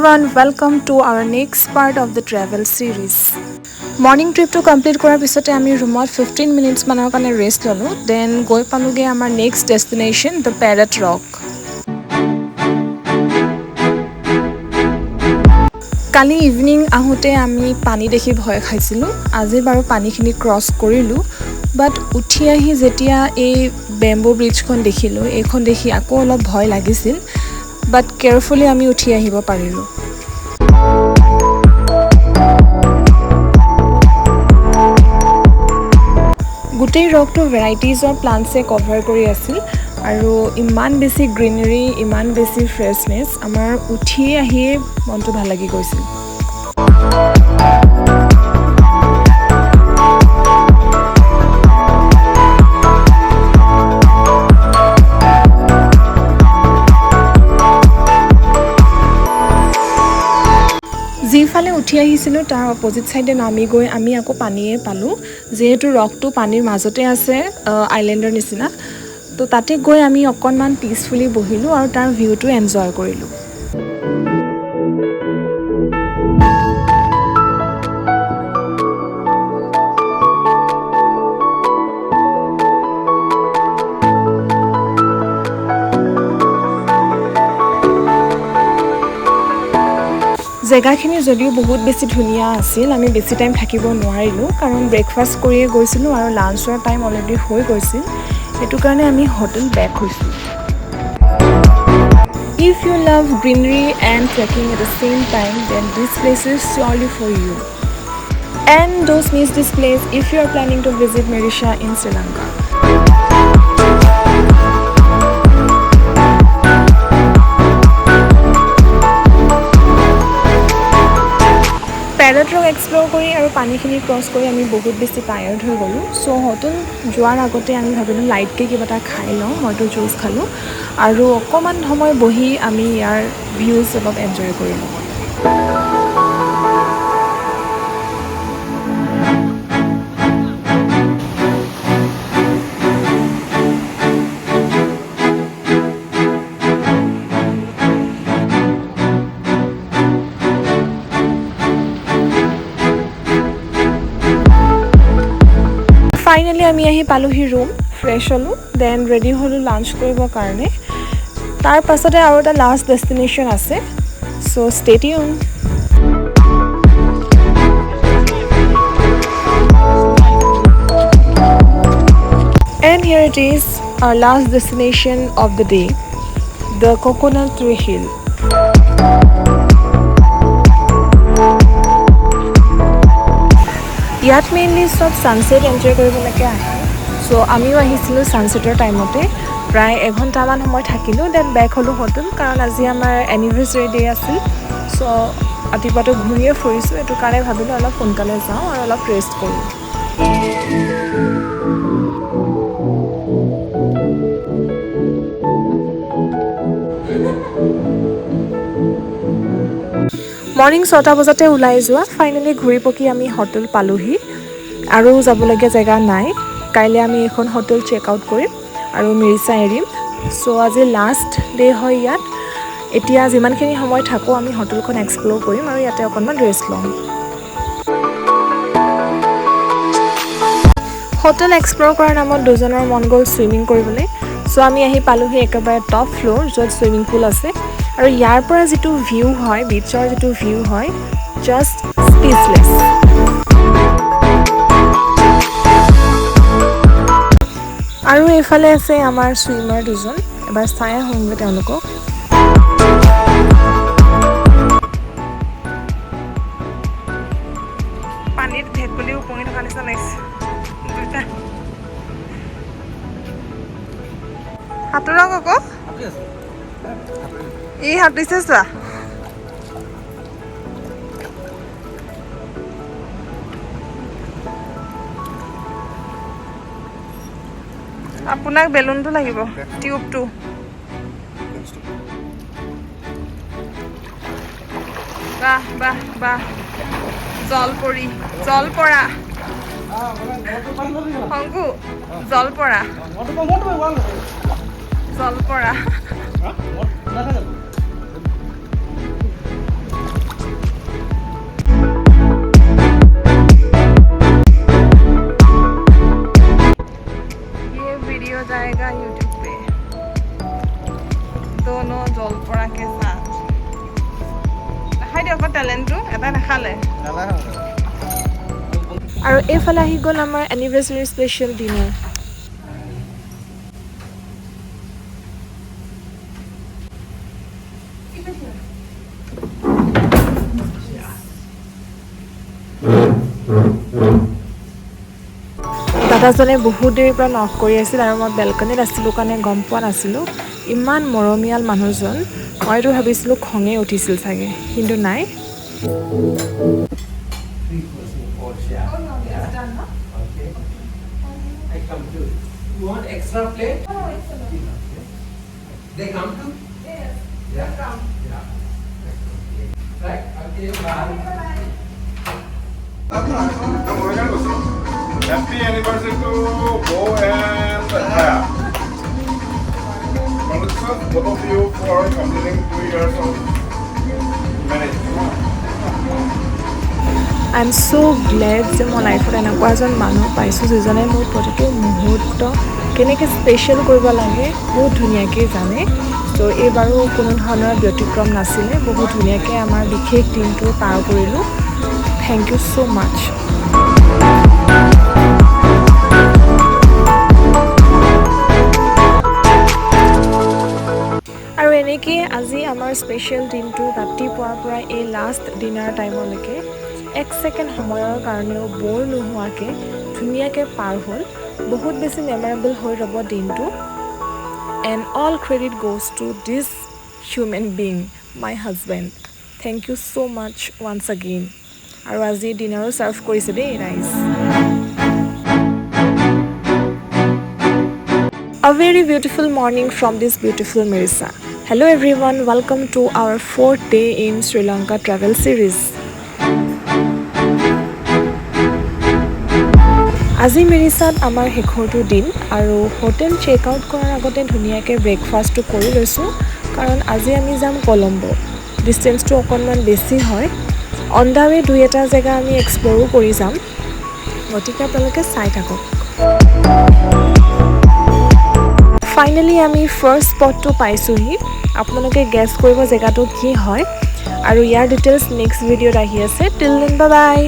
everyone, welcome to our next part of the travel series. Morning trip to complete কৰাৰ পিছতে আমি ৰুমত 15 minutes মানৰ কাৰণে ৰেষ্ট ললো দেন গৈ পালোগে আমাৰ next destination the Parrot Rock. Kali evening আহোতে আমি পানী দেখি ভয় খাইছিলো আজি বাৰু পানীখিনি ক্ৰছ কৰিলো বাট উঠি আহি যেতিয়া এই বেম্বো ব্ৰিজখন দেখিলো এইখন দেখি আকৌ অলপ ভয় লাগিছিল বাট কেয়াৰফুলি আমি উঠি আহিব পাৰিলো গোটেই ৰকটো ভেৰাইটিজৰ প্লান্টছে কভাৰ কৰি আছিল আৰু ইমান বেছি গ্ৰীনাৰী ইমান বেছি ফ্ৰেছনেছ আমাৰ উঠি আহি মনটো ভাল লাগি গৈছিল যিফালে উঠি আহিছিলোঁ তাৰ অপজিট সাইডে নামি গৈ আমি আকৌ পানীয়ে পালোঁ যেহেতু ৰকটো পানীৰ মাজতে আছে আইলেণ্ডৰ নিচিনা তো তাতে গৈ আমি অকণমান পিসফুলি বহিলোঁ আৰু তাৰ ভিউটো এনজয় কৰিলোঁ জেগাখিনি যদিও বহুত বেছি ধুনীয়া আছিল আমি বেছি টাইম থাকিব নোৱাৰিলোঁ কাৰণ ব্ৰেকফাষ্ট কৰিয়ে গৈছিলোঁ আৰু লাঞ্চৰ টাইম অলৰেডি হৈ গৈছিল সেইটো কাৰণে আমি হোটেল বেক হৈছোঁ If you love greenery and trekking at the same time then this place is surely for you and don't miss this place if you are planning to visit Marisha in Sri Lanka Parrot Rock explore কৰি আৰু পানীখিনি cross কৰি আমি বহুত বেছি tired হৈ গ'লোঁ so hotel যোৱাৰ আগতে আমি ভাবিলোঁ লাইটকে কিবা এটা খাই লওঁ মইতো জুচ খালোঁ আৰু অকণমান সময় বহি আমি ইয়াৰ ভিউজ অলপ এনজয় কৰিলোঁ ফাইনালি আমি আহি পালোহি ৰুম ফ্ৰেছ হ'লোঁ দেন ৰেডি হ'লোঁ লাঞ্চ কৰিবৰ কাৰণে তাৰ পাছতে আৰু এটা লাষ্ট ডেষ্টিনেশ্যন আছে so' stay tuned And here it is our last destination of the day the Coconut Tree Hill ইয়াত মেইনলি সব সানসেট এনজয় কৰিবলৈকে আহে সো আমিও আহিছিলোঁ সানসেটৰ টাইমতে প্ৰায় এঘণ্টামান সময় থাকিলোঁ দেন বেক হ'লোঁ হোটেল কাৰণ আজি আমাৰ এনিভাৰ্চাৰী ডে আছিল সো ৰাতিপুৱাটো ঘূৰিয়ে ফুৰিছোঁ এইটো কাৰণে ভাবিলোঁ অলপ সোনকালে যাওঁ আৰু অলপ ৰেষ্ট কৰোঁ মৰ্নিং 6টা বজাতে ওলাই যোৱা ফাইনেলি ঘূৰি পকি আমি হোটেল পালোহি আৰু যাবলগীয়া জেগা নাই কাইলৈ আমি এখন হোটেল চেক আউট কৰিম আৰু মিৰিচা এৰিম চ' আজি লাষ্ট ডে হয় ইয়াত এতিয়া যিমানখিনি সময় থাকোঁ আমি হোটেলখন এক্সপ্ল'ৰ কৰিম আৰু ইয়াতে অকণমান ৰেষ্ট ল'ম হোটেল এক্সপ্ল'ৰ কৰাৰ নামত দুজনৰ মন গ'ল ছুইমিং কৰিবলৈ চ' আমি আহি পালোহি একেবাৰে টপ ফ্ল'ৰ য'ত ছুইমিং পুল আছে আৰু ইয়াৰ পৰা যিটো ভিউ হয় বিচৰ যিটো ভিউ হয় জাষ্ট স্পীচলেছ আৰু এইফালে আছে আমাৰ ছুইমাৰ দুজন এবাৰ চাই আহোঁগৈ তেওঁলোকক পানীত ভেকুলী উপঙি থকা নিচিনা লাগিছে দুটা সাঁতোৰক আকৌ এই সাঁতুৰিছে চোৱা আপোনাক বেলুনটো লাগিব টিউবটো বাহ বাহ বাহ জলপৰি জলপৰা শংকু জলপৰা জলপৰা খালে আৰু এইফালে আহি গ'ল আমাৰ এনিভাৰ্চাৰী স্পেচিয়েল ডিনাৰ দাদাজনে বহুত দেৰিৰ পৰা নক কৰি আছিল আৰু মই বেলকনিত আছিলোঁ কাৰণে গম পোৱা নাছিলোঁ ইমান মৰমীয়াল মানুহজন মইতো ভাবিছিলোঁ খঙে উঠিছিল চাগে কিন্তু নাই You want extra plate? No, it's enough. They come to? Yes. Yeah. Come. Yeah. Right. Okay. Bye. Happy anniversary to Bo and Haya. Congratulations both of you for completing 2 years of marriage. I am so' Glade যে মই লাইফত এনেকুৱা এজন মানুহ পাইছোঁ যিজনে মোৰ প্ৰতিটো মুহূৰ্ত কেনেকৈ স্পেচিয়েল কৰিব লাগে বহুত ধুনীয়াকৈ জানে ত' এইবাৰো কোনো ধৰণৰ ব্যতিক্ৰম নাছিলে বহুত ধুনীয়াকৈ আমাৰ বিশেষ দিনটো পাৰ কৰিলোঁ থেংক ইউ ছ' মাছ আৰু এনেকৈ আজি আমাৰ স্পেচিয়েল দিনটো ৰাতিপুৱাৰ পৰা এই লাষ্ট ডিনাৰ টাইমলৈকে 1 ছেকেণ্ড সময়ৰ কাৰণেও ব'ৰ নোহোৱাকৈ ধুনীয়াকৈ পাৰ হ'ল বহুত বেছি মেমৰেবল হৈ ৰ'ব দিনটো and all credit goes to this human being my husband thank you so' much once again আৰু আজি ডিনাৰো ছাৰ্ভ কৰিছে দেই ৰাইজ A very beautiful morning from this beautiful Mirisa. Hello everyone, welcome to our 4th day in Sri Lanka travel series. আজি মিৰিছাত আমাৰ শেষৰটো দিন আৰু হোটেল চেক আউট কৰাৰ আগতে ধুনীয়াকৈ ব্ৰেকফাষ্টটো কৰি লৈছোঁ কাৰণ আজি আমি যাম কলম্বো ডিষ্টেঞ্চটো অকণমান বেছি হয় অন দ্য ৱে 2-এটা জেগা আমি এক্সপ্ল'ৰো কৰি যাম গতিকে আপোনালোকে চাই থাকক ফাইনেলি আমি ফাৰ্ষ্ট স্পটটো পাইছোঁহি আপোনালোকে গেছ কৰিব জেগাটো কি হয় আৰু ইয়াৰ ডিটেইলছ নেক্সট ভিডিঅ'ত আহি আছে টিল দেন বাই বাই